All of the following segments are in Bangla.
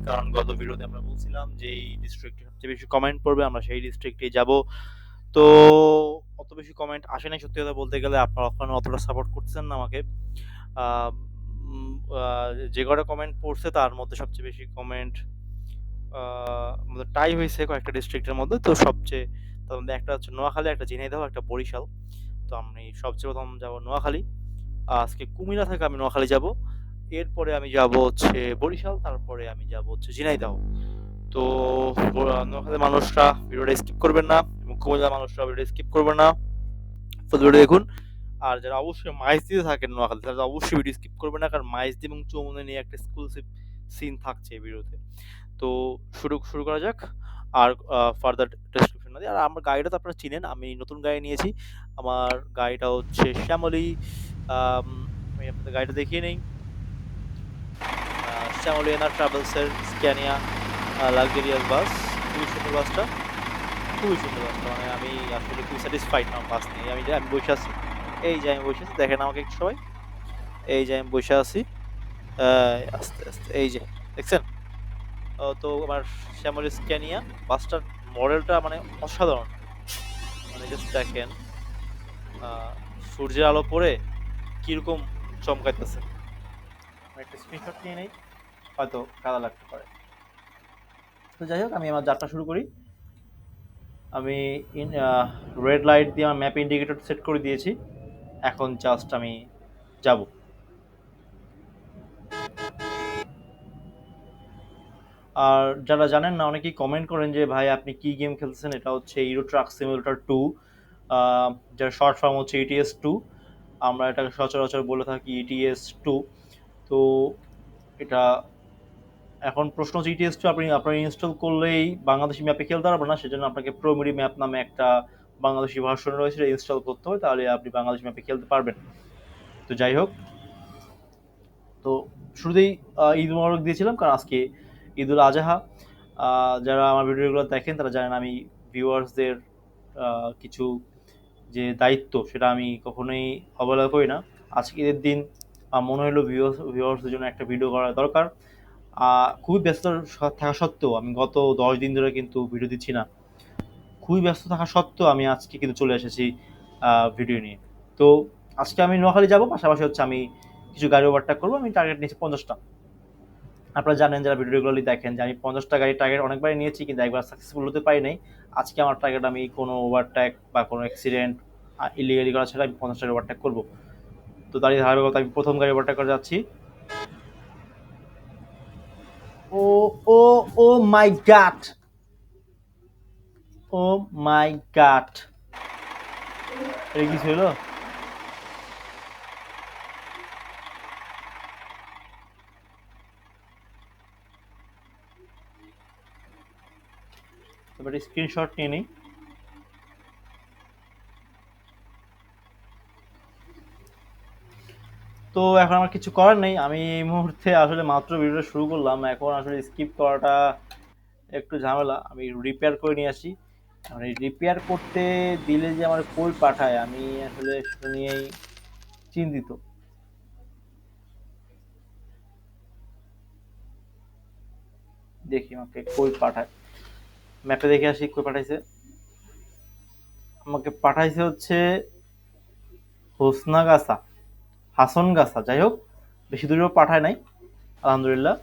কারণ গত ভিডিওতে আমরা বলছিলাম যে এই ডিস্ট্রিক্টে সবচেয়ে বেশি কমেন্ট পড়বে, আমরা সেই ডিস্ট্রিক্টেই যাব। তো অত বেশি কমেন্ট আসে নাই, সত্যি কথা বলতে গেলে আপনারা ওখানে অতটা সাপোর্ট করতেছেন না আমাকে। আহ, উম, যে কটা কমেন্ট পড়ছে তার মধ্যে সবচেয়ে বেশি কমেন্ট টাই হয়েছে কয়েকটা ডিস্ট্রিক্টের মধ্যে। তো সবচেয়ে তার মধ্যে একটা হচ্ছে নোয়াখালী, একটা ঝিনাইদহ, একটা বরিশাল। তো আমি সবচেয়ে প্রথম যাব নোয়াখালী। আজকে কুমিল্লা থেকে আমি নোয়াখালী যাব, এরপরে আমি যাব হচ্ছে বরিশাল, তারপরে আমি যাব হচ্ছে ঝিনাইদহ। তো নোয়াখালীর মানুষরা ভিডিওটা স্কিপ করবেন না, এবং কুমিল্লার মানুষরা ভিডিও স্কিপ করবেন না, ফুল ভিডিও দেখুন। আর যারা অবশ্যই মাইজদিতে থাকেন নোয়াখালী, তারা অবশ্যই ভিডিও স্কিপ করবেন না, কারণ মাইজদি এবং চৌমুনে নিয়ে একটা এক্সক্লুসিভ সিন থাকছে এই ভিডিওতে। তো শুরু শুরু করা যাক। আর ফার্দার ডেসক্রিপশন না দিয়ে, আর আমার গাড়িটা তো আপনারা চিনেন, আমি নতুন গাড়ি নিয়েছি। আমার গাড়িটা হচ্ছে শ্যামলী। আম, আমি আপনাদের গাড়িটা দেখিয়ে নেই। শ্যামলী এনার ট্রাভেলসের স্ক্যানিয়া লাক্সারিয়াস বাস। খুবই সুন্দর বাসটা, খুবই সুন্দর বাসটা, মানে আমি আসলে খুবই স্যাটিসফাইড আমার বাস নিয়ে। আমি আমি বসে আছি, এই যে আমি বসে আছি, দেখেন আমাকে একটু সবাই, এই যে আমি বসে আছি। আস্তে আস্তে এই যে দেখছেন। তো আমার শ্যামলী স্ক্যানিয়া বাসটার মডেলটা মানে অসাধারণ। মানে জাস্ট দেখেন, আহ, সূর্যের আলো পড়ে কিরকম চমকাইতেছে। আমি একটা স্ক্রিনশট নিয়ে নেই, হয়তো কাদা লাগতে পারে। তো যাই হোক, আমি আমার যাত্রা শুরু করি। আমি রেড লাইট দিয়ে আমার ম্যাপ ইন্ডিকেটর সেট করে দিয়েছি। এখন জাস্ট আমি যাব। আর যারা জানেন না, অনেকেই কমেন্ট করেন যে ভাই আপনি কি গেম খেলতেছেন। এটা হচ্ছে ইউরো ট্রাক সিমুলেটর 2, যার শর্ট ফর্ম হচ্ছে ETS 2। আমরা এটাকে সচরাচর বলে থাকি ETS 2। তো এটা এখন প্রশ্ন হচ্ছে ETS 2 আপনি আপনার ইনস্টল করলেই বাংলাদেশি ম্যাপে খেলতে পারবেন না, সেজন্য আপনাকে প্রোমিডি ম্যাপ নামে একটা বাংলাদেশি ভার্সন রয়েছে, এটা ইনস্টল করতে হবে, তাহলে আপনি বাংলাদেশি ম্যাপে খেলতে পারবেন। তো যাই হোক, তো শুরুতেই ঈদ মোবারক দিয়েছিলাম, কারণ আজকে ঈদুল আজহা। যারা আমার ভিডিওগুলো দেখেন তারা জানেন আমি ভিউয়ার্সদের কিছু যে দায়িত্ব সেটা আমি কখনোই অবহেলা করি না। আজকে ঈদের দিন মনে হলো ভিউয়ার্সদের জন্য একটা ভিডিও করা দরকার। খুবই ব্যস্ত থাকা সত্ত্বেও আমি গত 10 দিন ধরে কিন্তু ভিডিও দিচ্ছি না। খুবই ব্যস্ত থাকা সত্ত্বেও আমি আজকে কিন্তু চলে এসেছি ভিডিও নিয়ে। তো আজকে আমি নোয়াখালী যাব, পাশাপাশি হচ্ছে আমি কিছু গাড়ি ওভারটেক করবো। আমি টার্গেট নিয়েছি 50টা। আপনারা জানেন যারা ভিডিও রেগুলারলি দেখেন যে আমি 50টা গাড়ি টার্গেট অনেকবারই নিয়েছি, কিন্তু একবার সাকসেসফুল হতে পারি নাই। আজকে আমার টার্গেট, আমি কোনো ওভারটেক বা কোনো অ্যাক্সিডেন্ট ইলিগালি করা ছাড়া আমি 50টা ওভারটেক করবো। তো তারই ধারাবাহিকতা আমি প্রথম গাড়ি ওভারটেক করে যাচ্ছি। ও ও ও মাই গড, ও মাই গড, এটা কি ছিল? এবার স্ক্রিনশট নিয়ে নিই। তো এখন আমার কিছু করার নেই, আমি এই মুহূর্তে আসলে মাত্র ভিডিওটা শুরু করলাম, এখন আসলে স্কিপ করাটা একটু ঝামেলা। আমি রিপেয়ার করে নিয়ে আসি। মানে রিপেয়ার করতে দিলে যে আমার কই পাঠায়, আমি আসলে সেটা নিয়েই চিন্তিত। দেখি আমাকে কই পাঠায়, ম্যাপে দেখে আসি কই পাঠাইছে। আমাকে পাঠাইছে হচ্ছে হোসনাগাছা, হাসনগাছা, যাই হোক বেশি দূরেও পাঠায় নাই। আলহামদুলিল্লাহ,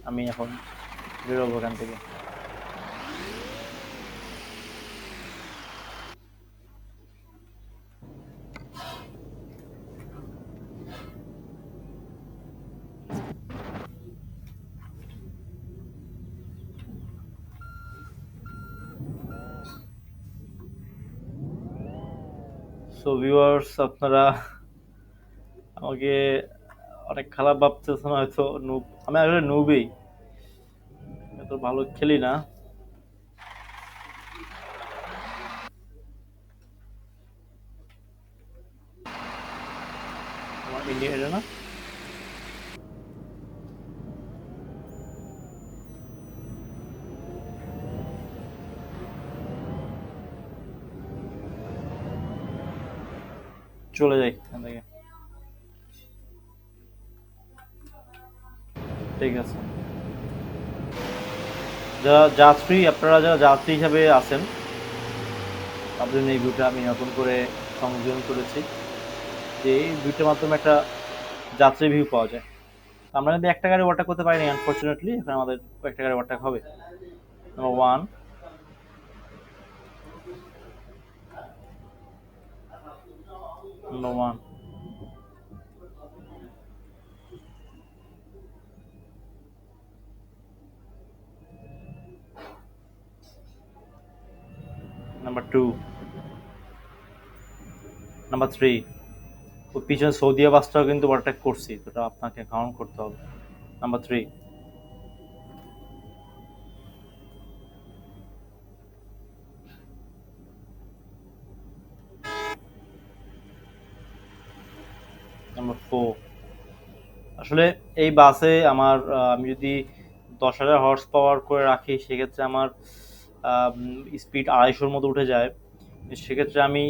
আমি এখন বেরোবো এখান থেকে। সো ভিউয়ার্স, আপনারা আমাকে অনেক খারাপ ভাবতেছেন হয়তো, নুব। আমি আসলে নুবই, এত ভালো খেলি না। আমার ইন্ডিয়া এটা না, চলে যাই এখান থেকে। ঠিক আছে। যারা যাত্রী, আপনারা যারা যাত্রী হিসাবে আছেন, তাদের জন্য এই ভিউটা আমি নতুন করে সংযোজন করেছি, যে এই ভিউটার মাধ্যমে একটা যাত্রী ভিউ পাওয়া যায়। আমরা কিন্তু একটা গাড়ি ওভারটেক করতে পারিনি আনফরচুনেটলি, এখন আমাদের কয়েকটা গাড়ি ওভারটেক হবে। Number one, number one, number two, number three. ওই পিছনে সৌদিয়া বাসটাও কিন্তু ওভারটেক করছি, তো ওটা আপনাকে কাউন্ট করতে হবে। Number three, number four. আসলে এই বাসে আমার আমি যদি 10,000 হর্স পাওয়ার করে রাখি, সেক্ষেত্রে আমার স্পিড 250-র মতো উঠে যায়। সেক্ষেত্রে আমি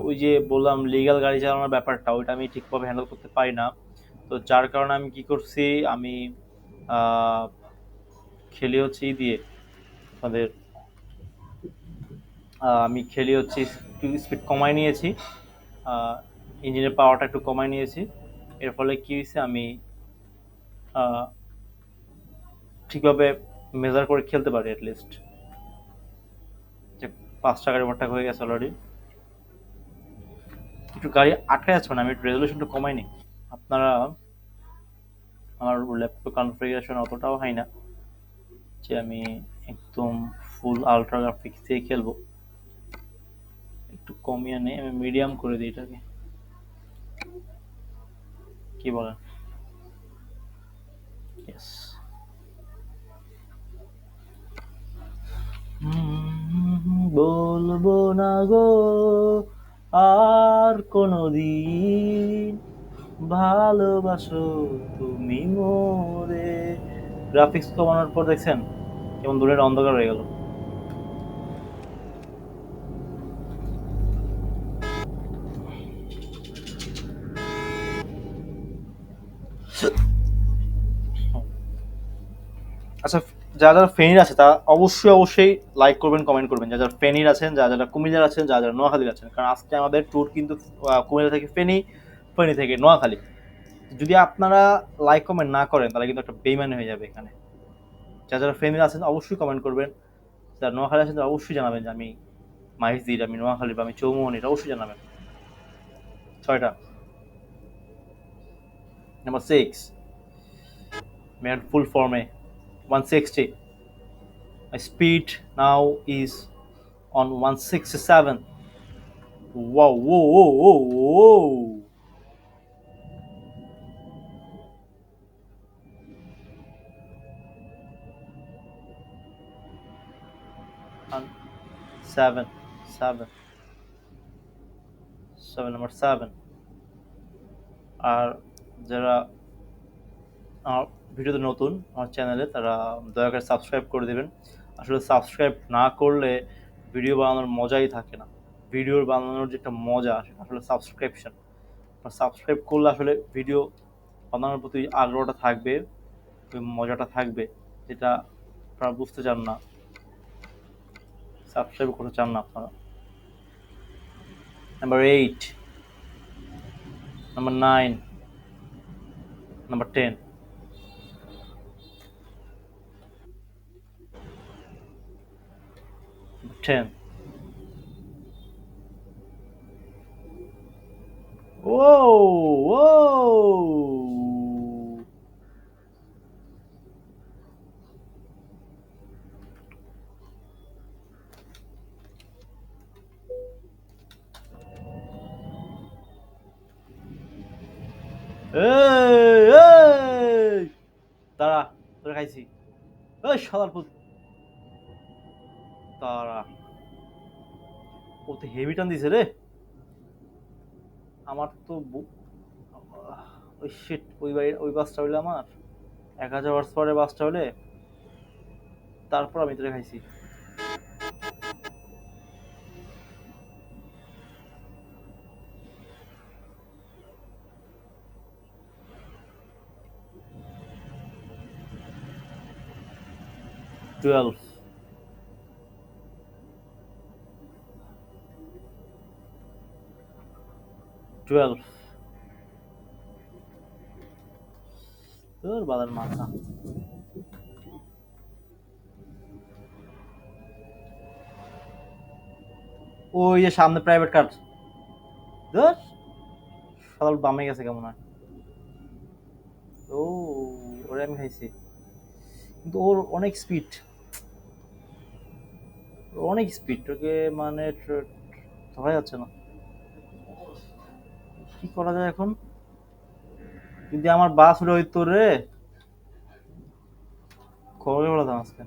ওই যে বললাম লিগ্যাল গাড়ি চালানোর ব্যাপারটা, ওইটা আমি ঠিকভাবে হ্যান্ডেল করতে পারি না। তো যার কারণে আমি কি করছি, আমি আহ, খেলি হচ্ছে ই দিয়ে আমাদের, আমি খেলি হচ্ছে একটু স্পিড কমাই নিয়েছি, ইঞ্জিনের পাওয়ারটা একটু কমাই নিয়েছি। এর ফলে কি হয়েছে, আমি আহ, ঠিকভাবে মেজার করে খেলতে পারি অ্যাটলিস্ট। যে 5 টাকার ওভারটেক হয়ে গেছে অলরেডি। একটু গাড়ি আটকে যাচ্ছে, মানে আমি একটু রেজলিউশনটা কমাই নি। আপনারা, আমার ল্যাপটপ কনফিগারেশন অতটাও হয় না যে আমি একদম ফুল আলট্রা গ্রাফিক্স দিয়ে খেলবো। একটু কমিয়ে নেই, আমি মিডিয়াম করে দিই এটাকে, কি বলেন? ইয়েস। বলবো না গো আর কোনদিন, ভালোবাসো তুমি মোরে। গ্রাফিক্স কমানোর পর দেখছেন কেমন দূরের অন্ধকার হয়ে গেল। আচ্ছা, যারা যারা ফেনীর আছে তা অবশ্যই অবশ্যই লাইক করবেন, কমেন্ট করবেন। যারা যারা ফেনীর আছেন, যারা যারা কুমিল্লার আছেন, যারা যারা নোয়াখালীর আছেন, কারণ আজকে আমাদের ট্যুর কিন্তু কুমিল্লা থেকে ফেনী, ফেনী থেকে নোয়াখালী। যদি আপনারা লাইক কমেন্ট না করেন তাহলে কিন্তু একটা বেইমানি হয়ে যাবে এখানে। যারা যারা ফেনীর আছেন অবশ্যই কমেন্ট করবেন, যারা নোয়াখালী আছেন তারা অবশ্যই জানাবেন যে আমি মাহিজদির, আমি নোয়াখালী বা আমি চৌমুহনীর, অবশ্যই জানাবেন। 6টা। নাম্বার 6, মেয়ার ফুল ফর্মে 160, my speed now is on 167. Wow, whoa, whoa, whoa, whoa. And seven, seven, seven, number seven. আর যারা আমার ভিডিওতে নতুন আমার চ্যানেলে, তারা দয়া করে সাবস্ক্রাইব করে দেবেন। আসলে সাবস্ক্রাইব না করলে ভিডিও বানানোর মজাই থাকে না। ভিডিওর বানানোর যে একটা মজা, সেটা আসলে সাবস্ক্রিপশন। সাবস্ক্রাইব করলে আসলে ভিডিও বানানোর প্রতি আগ্রহটা থাকবে, ওই মজাটা থাকবে, যেটা আপনারা বুঝতে চান না, সাবস্ক্রাইব করতে চান না আপনারা। Number 8, number 9, number 10, 10. Whoa, whoa. এই এই, দাঁড়া, তোরে খাইছি। ওই শালার পুত, দাঁড়া। ও তো হেভি টান দিছে রে। আমার তো ওই শিট, ওই বাসটা হইলে আমার 1,000 হর্স পাওয়ারের বাসটা হলে তারপর আমি তোরে খাইছি। 12, 12। তোর বালের মাথা। ওই যে সামনে প্রাইভেট কার। ধর সকাল বামে গেছে কেমন হয়। ও ওরে আমি খাইছি, কিন্তু ওর অনেক স্পিড, অনেক স্পিড, ওকে মানে ধরা যাচ্ছে না। কি করা যায় এখন? যদি আমার বাস উড়ে হইতো রে, খবরে বলতাম আজকে।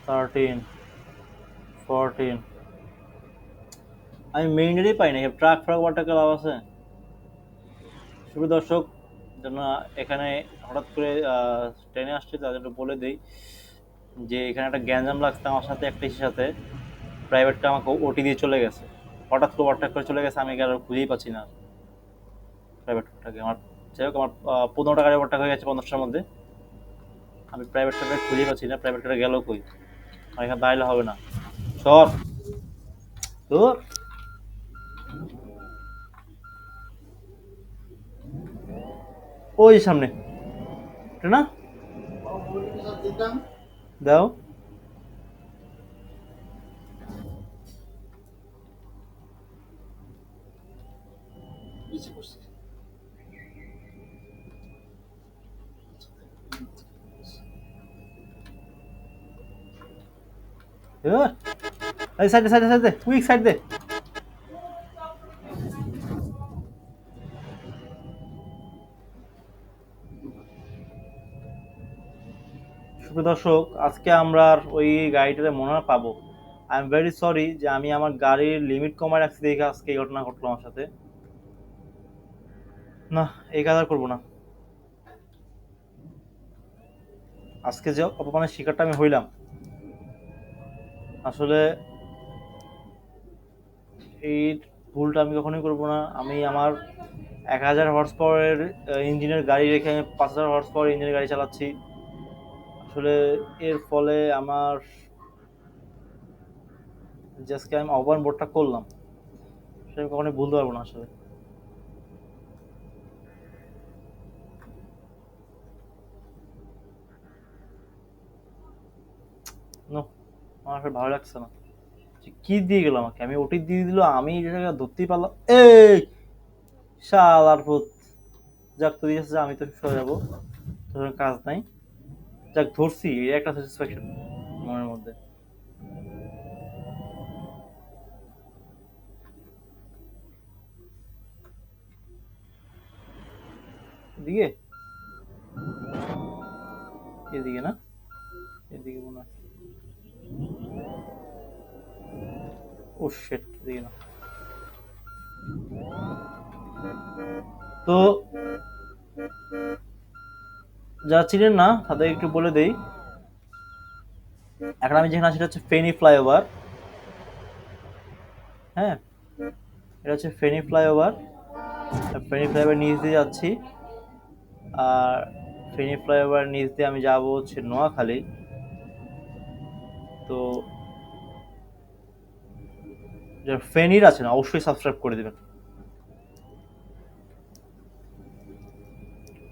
থার্টিন, 14। আমি মেইন রোডেই পাই না, ট্রাক ফ্রাক ওয়াটাকে লাভ আছে। শুভ দর্শক, যেন এখানে হঠাৎ করে ট্রেনে আসছে তাদের একটু বলে দিই যে এখানে একটা গ্যাঞ্জাম লাগছে আমার সাথে, একটা ইসের সাথে। প্রাইভেটটা আমাকে ওটি দিয়ে চলে গেছে, হঠাৎ করে ওভারটেক করে চলে গেছে, আমি আর খুঁজেই পাচ্ছি না প্রাইভেটটাকে। আমার যাই হোক, আমার 15টা গাড়ি ওভারটেক হয়ে গেছে 50টার মধ্যে। আমি প্রাইভেটটাকে খুঁজেই পাচ্ছি না, প্রাইভেটটা গেল কই? আর এখানে দাঁড়ালে হবে না, সর। তো ওই সামনে না, দাও। এই সাইডে সাইডে সাইডে, কুইক সাইড দে। সুপ্রিয় দর্শক, আজকে আমরা আর ওই গাড়িটাতে মনে হয় পাবো। আই এম ভেরি সরি যে আমি আমার গাড়ির লিমিট কমায় রাখছি দেখে আজকে এই ঘটনা ঘটলো আমার সাথে। না, এই কাজ আর করবো না। আজকে যে অপমানের শিকারটা আমি হইলাম, আসলে এই ভুলটা আমি কখনোই করবো না। আমি আমার 1000 হর্স পাওয়ারের ইঞ্জিনের গাড়ি রেখে আমি 5000 হর্স পাওয়ার ইঞ্জিনের গাড়ি চালাচ্ছি। আসলে এর ফলে আমার যে আজকে আমি অপমান বোধটা করলাম, সেটা আমি কখনোই ভুলতে পারবো না আসলে। নো, আমার আসলে ভালো লাগছে না। যে কি দিয়ে গেল আমাকে, আমি ওটি দিয়ে দিল, আমি এটাকে ধরতেই পারলাম। এই শালার ভূত। যাক, তো দিয়েছে, আমি তো সরে যাবো, তোর কাজ নাই। যাক, ধরছি, এই একটা স্যাটিসফ্যাকশন মনের মধ্যে। এদিকে, এদিকে না, এদিকে মনে হয়। ও শিট, এদিকে না। তো যারা চিনেন না তাদের একটু বলে দেই, এখন আমি যেখানে আছি এটা হচ্ছে ফেনী ফ্লাইওভার। হ্যাঁ, এটা হচ্ছে ফেনী ফ্লাইওভার। ফেনী ফ্লাইওভার নিচ দিয়ে যাচ্ছি। আর ফেনী ফ্লাইওভার নিচ দিয়ে আমি যাবো হচ্ছে নোয়াখালী। তো যারা ফেনীর আছেন অবশ্যই সাবস্ক্রাইব করে দেবেন।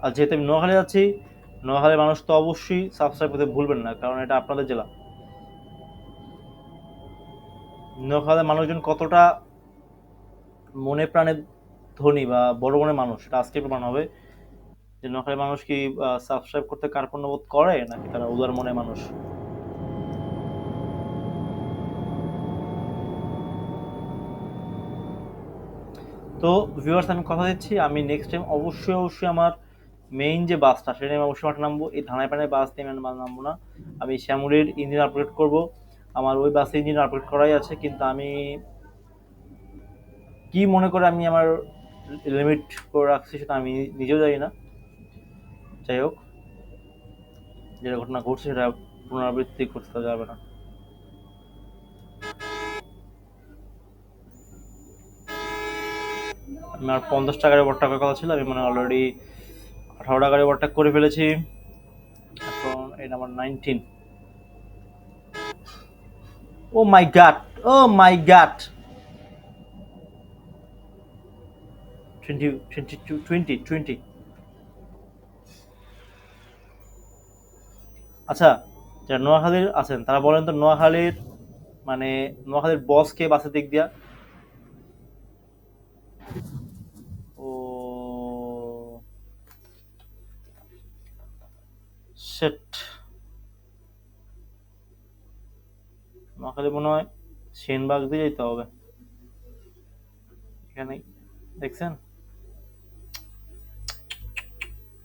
আর যেহেতু আমি নোয়াখালী যাচ্ছি, নোয়াখালীর মানুষ তো অবশ্যই সাবস্ক্রাইব করতে ভুলবেন না, কারণ এটা আপনাদের জেলা। নোয়াখালীর মানুষজন কতটা মনে প্রাণে ধনী বা বড় মনের মানুষ, এটা আজকে প্রমাণ হবে যে নোয়াখালীর মানুষ কি সাবস্ক্রাইব করতে কার্পণ্যবোধ করে নাকি তারা উদার মনের মানুষ। তো ভিউয়ার্স, আমি কথা দিচ্ছি আমি নেক্সট টাইম অবশ্যই অবশ্যই আমার মেইন যে বাসটা সেটা আমি অবশ্যই মাঠে নামবো। এই ধানাই পানের বাস দিয়ে আমি নামবো না। আমি শ্যামলির ইঞ্জিন আপগ্রেড করব। আমার ওই বাসে ইঞ্জিন আপগ্রেড করাই আছে, কিন্তু আমি কি মনে করে আমি আমার লিমিট করে রাখছি সেটা আমি নিজেও জানি না। যাই হোক, যেটা ঘটনা ঘটছে সেটা পুনরাবৃত্তি করতে যাবে না। আমার 50 টাকার ওভার টাকার কথা ছিল, আমি মানে অলরেডি 18 টাকার ওভারটা করে ফেলেছি। এখন এই নাম্বার 19। ও মাই গড, ও মাই গড। 20, 22, 20, 20। আচ্ছা, যারা নোয়াখালীর আছেন তারা বলেন তো নোয়াখালীর মানে নোয়াখালীর বস কে বাসের দিক দিয়া? ও সেট, নোয়াখালী মনে হয় সেনবাগ দিয়ে যেতে হবে এখানে, দেখছেন?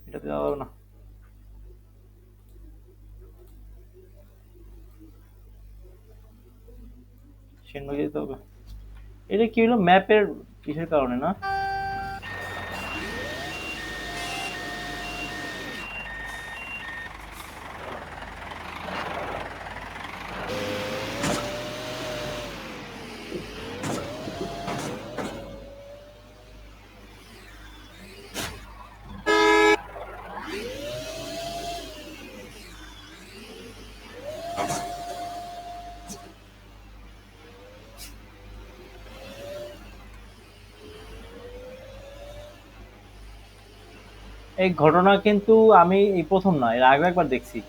এটা দেওয়া হবে না, সেনবাগ যেতে হবে। এটা কি হলো ম্যাপের কিসের কারণে না? এই ঘটনা কিন্তু আমি এই প্রথম না, এর আগে একবার দেখছি।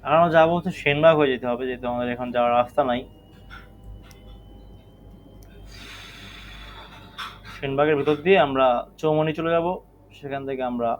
এখন আমরা যাবো হচ্ছে সেনবাগ হয়ে যেতে হবে, যেহেতু আমাদের এখন যাওয়ার রাস্তা নাই। সেনবাগের ভিতর দিয়ে আমরা চৌমনি চলে যাব, সেখান থেকে আমরা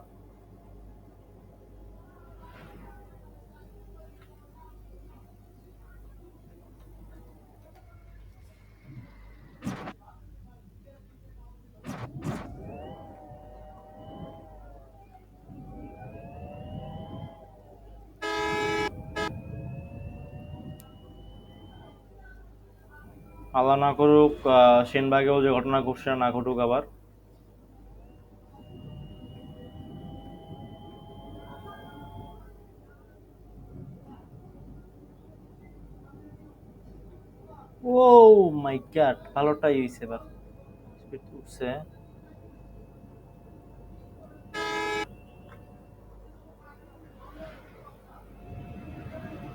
'আল্লাহ না করুক' সেনবাগেও যে ঘটনা ঘটছে সেটা না ঘটুক আবার। ও মাই গড, ভালোটাই হইছে এবার, স্পিড উঠছে।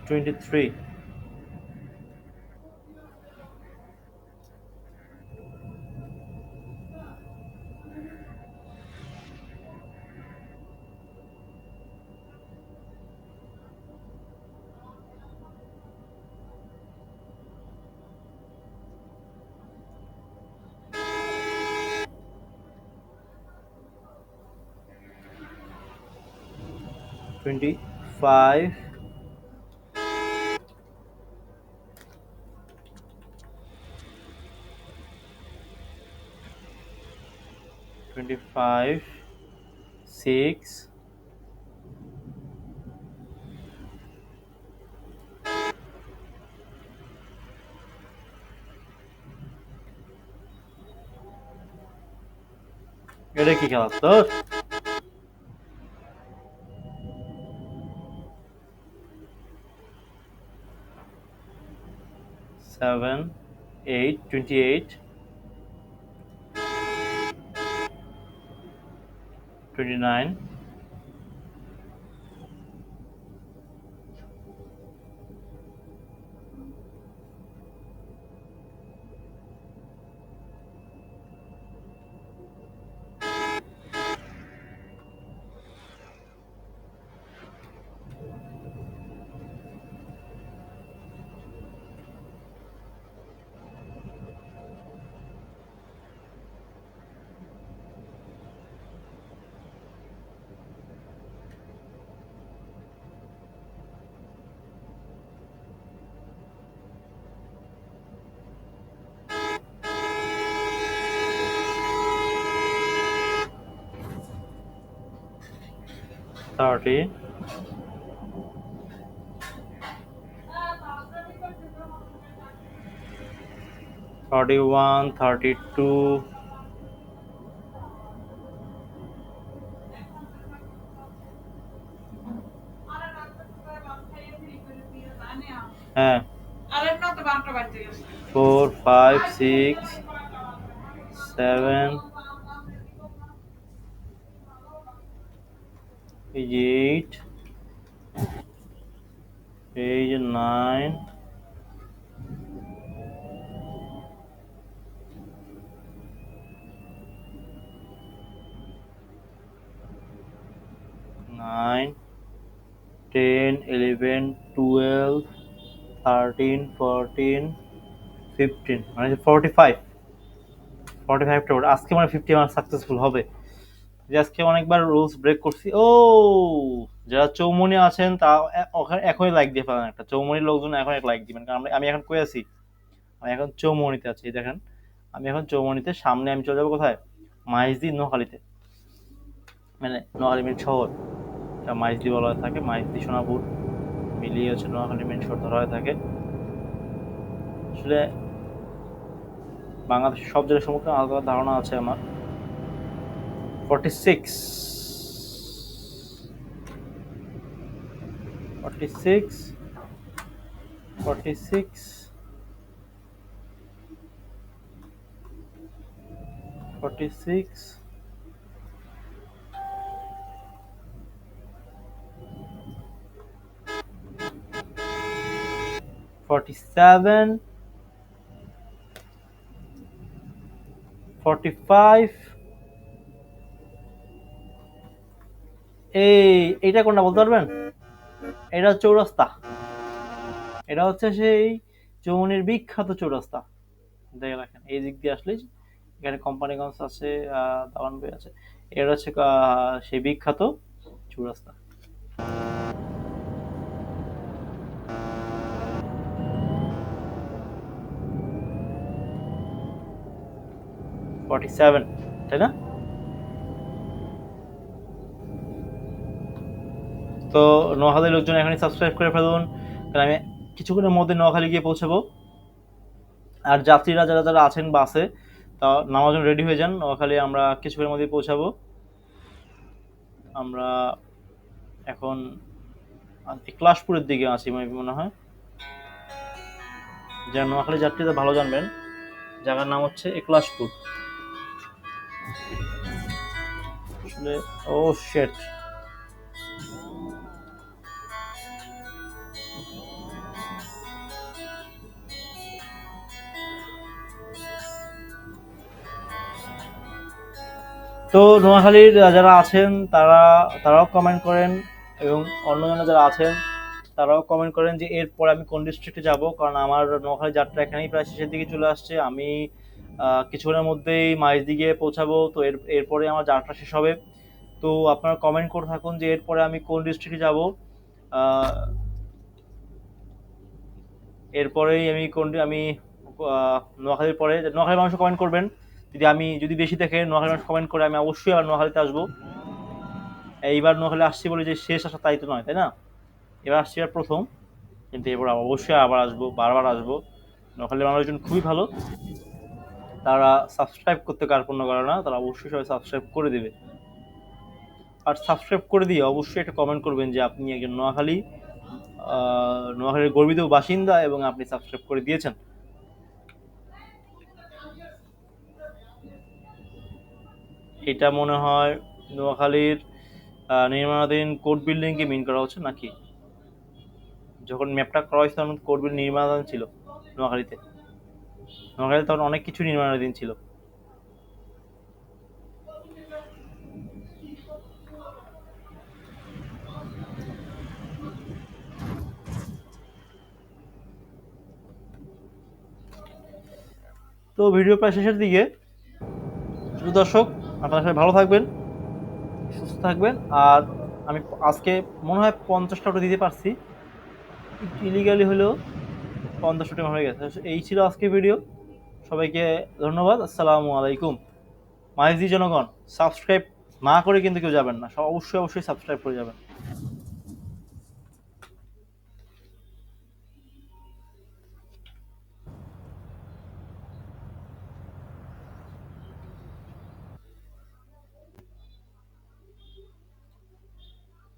23। Twenty five. 25, 6। এটা কি খেলা তোর? 7, 8, 28, 29। 30, 31, 32। হ্যাঁ, 4 5 6 7 8 এই যে 9 9 10 11 12 13 14 15 মানে 45 টা আজকে মানে 50 আমার সাকসেসফুল হবে। যে আজকে অনেকবার রুলস ব্রেক করছি। ও যারা চৌমনি আছেন তা ওখানে এখনই লাইক দিয়ে ফেলেন একটা। চৌমনির লোকজন এখন এক লাইক দিবেন, কারণ আমি এখন কই আছি, আমি এখন চৌমনিতে আছি। দেখেন আমি এখন চৌমনিতে, সামনে আমি চলে যাবো কোথায়, মাইজদি নোয়াখালীতে, মানে নোয়াখালী মেন শহর, মাইজদি বলা হয়ে থাকে, মাইজদি সোনাপুর মিলিয়ে হচ্ছে নোয়াখালী মেন শহর ধরা হয়ে থাকে। আসলে বাংলাদেশের সব জেলার সম্পর্কে আলাদা ধারণা আছে আমার। 46 46 46 46 47 45 এইটা কোনটা বলতে পারবেন? এটা চৌরাস্তা, এটা হচ্ছে সেই চৌমনির বিখ্যাত চৌরাস্তা। দেখে রাখেন, এই দিক দিয়ে আসলে এখানে কোম্পানিগঞ্জ আছে, দালানবাড়ি আছে, এটা হচ্ছে সেই বিখ্যাত চৌরাস্তা। তাই না? তো নোয়াখালীর লোকজন এখনই সাবস্ক্রাইব করে ফেলুন, কারণ আমি কিছুক্ষণের মধ্যে নোয়াখালী গিয়ে পৌঁছাবো। আর যাত্রীরা যারা যারা আছেন বাসে, তা নামার জন্য রেডি হয়ে যান, নোয়াখালী আমরা কিছুক্ষণের মধ্যে পৌঁছাবো। আমরা এখন একলাশপুরের দিকে আছি মনে হয়। যারা নোয়াখালী যাত্রীরা ভালো জানবেন, জায়গার নাম হচ্ছে একলাশপুর। আসলে ও শেট, তো নোয়াখালীর যারা আছেন তারাও কমেন্ট করেন, এবং অন্যজনে যারা আছেন তারাও কমেন্ট করেন যে এরপর আমি কোন ডিস্ট্রিক্টে যাব, কারণ আমার নোয়াখালী যাত্রা এখানেই প্রায় শেষের দিকে চলে আসছে। আমি কিছুক্ষণের মধ্যেই মাইজদি গিয়ে পৌঁছাবো, তো এরপরে আমার যাত্রা শেষ হবে। তো আপনারা কমেন্ট করে থাকুন যে এরপরে আমি কোন ডিস্ট্রিক্টে যাব। এরপরেই আমি নোয়াখালীর পরে নোয়াখালীর মানুষ কমেন্ট করবেন, যদি বেশি দেখে নোয়াখালীর মানুষ কমেন্ট করে, আমি অবশ্যই আবার নোয়াখালীতে আসবো। এইবার নোয়াখালী আসছি বলে যে শেষ আসা তাই তো নয়, তাই না? এবার আসছি আর প্রথম, কিন্তু এবার অবশ্যই আবার আসবো, বারবার আসবো। নোয়াখালীর মানুষজন খুবই ভালো, তারা সাবস্ক্রাইব করতে কার্পণ্য করে না, তারা অবশ্যই সবাই সাবস্ক্রাইব করে দেবে। আর সাবস্ক্রাইব করে দিয়ে অবশ্যই একটা কমেন্ট করবেন যে আপনি একজন নোয়াখালীর গর্বিত বাসিন্দা এবং আপনি সাবস্ক্রাইব করে দিয়েছেন। এটা মনে হয় নোয়াখালীর নির্মাণাধীন কোর্ট বিল্ডিংকে মিন করা হচ্ছে নাকি? যখন ম্যাপটা করা হয়েছিল তখন কোর্ট বিল্ডিং নির্মাণাধীন ছিল নোয়াখালীতে। নোয়াখালীতে তখন অনেক কিছু নির্মাণাধীন ছিল। তো ভিডিও প্রায় শেষের দিকে। দর্শক, আপনারা সবাই ভালো থাকবেন, সুস্থ থাকবেন। আর আমি আজকে মনে হয় 50টা অটো দিতে পারছি, ইলিগালি হলেও 50 টাকা হয়ে গেছে। এই ছিল আজকে ভিডিও। সবাইকে ধন্যবাদ। আসসালামু আলাইকুম। মাইজি জনগণ, সাবস্ক্রাইব না করে কিন্তু কেউ যাবেন না, অবশ্যই সাবস্ক্রাইব করে যাবেন।